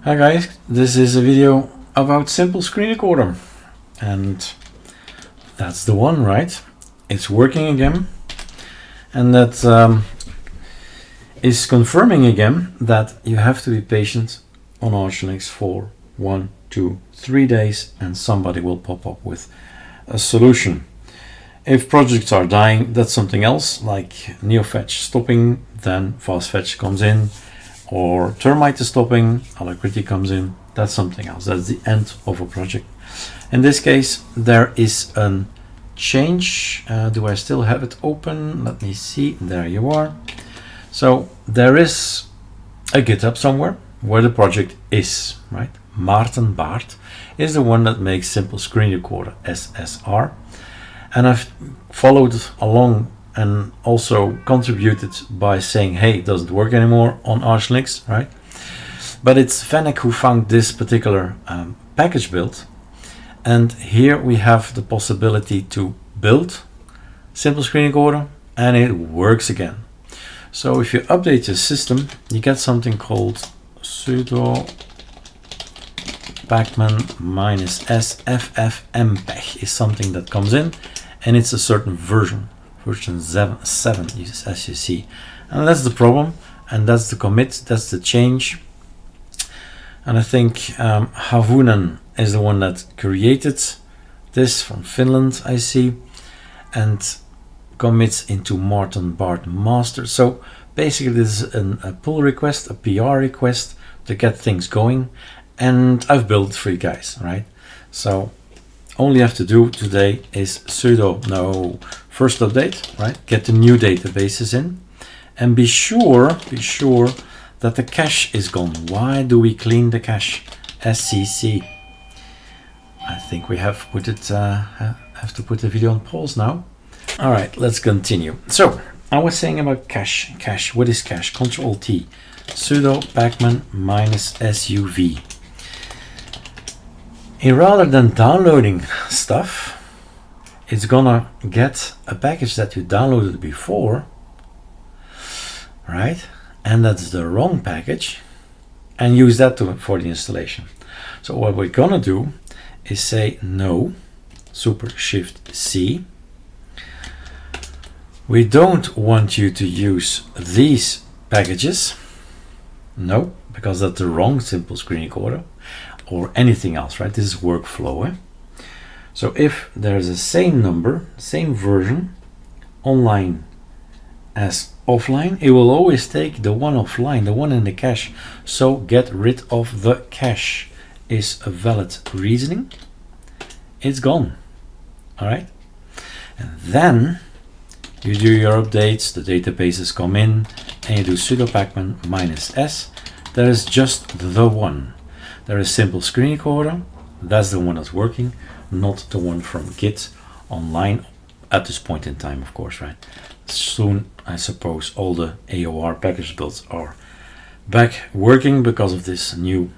Hi guys, this is a video about Simplescreenrecorder, and that's the one, right? It's working again, and that is confirming again that you have to be patient on ArcoLinux for 1, 2, 3 days and somebody will pop up with a solution. If projects are dying, that's something else, like NeoFetch stopping, then FastFetch comes in, or Termite is stopping, Alacrity comes in, that's something else. That's the end of a project. In this case, there is a change. Do I still have it open? Let me see. There you are. So there is a GitHub somewhere where the project is, right? Maarten Baart is the one that makes Simplescreenrecorder SSR. And I've followed along and also contributed by saying, hey, it doesn't work anymore on ArcoLinux, right? But it's Fennec who found this particular package build. And here we have the possibility to build Simplescreenrecorder and it works again. So if you update your system, you get something called sudo pacman -s ffmpeg is something that comes in, and it's a certain version 7 as you see, and that's the problem, and that's the commit, that's the change. And I think Havunen is the one that created this from Finland, I see, and commits into Maarten Baart master. So basically this is a pull request, a PR request to get things going, and I've built it for you guys, right? So all you have to do today is sudo first update, right? Get the new databases in, and be sure that the cache is gone. Why do we clean the cache? SCC. I think we have put it. Have to put the video on pause now. All right, let's continue. So I was saying about cache. Cache. What is cache? Control T. Sudo pacman -suv. Rather than downloading stuff, it's gonna get a package that you downloaded before, right? And that's the wrong package, and use that for the installation. So what we're gonna do is say no, Super Shift C. We don't want you to use these packages. No, because that's the wrong Simplescreenrecorder or anything else, right? This is workflow. So if there's the same number, same version online as offline, it will always take the one offline, the one in the cache. So get rid of the cache is a valid reasoning. It's gone. All right. And then you do your updates, the databases come in, and you do sudo pacman -s. There is just the one. There is Simplescreenrecorder. That's the one that's working, not the one from Git online at this point in time, of course, right? Soon, I suppose, all the AOR package builds are back working because of this new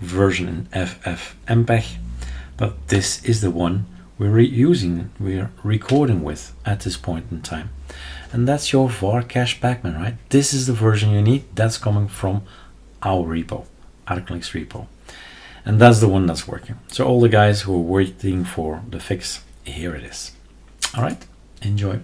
version in ffmpeg. But this is the one we're recording with at this point in time. And that's your var cache pacman, right? This is the version you need. That's coming from our repo, ArcoLinux repo. And that's the one that's working. So all the guys who are waiting for the fix, here it is. All right, enjoy.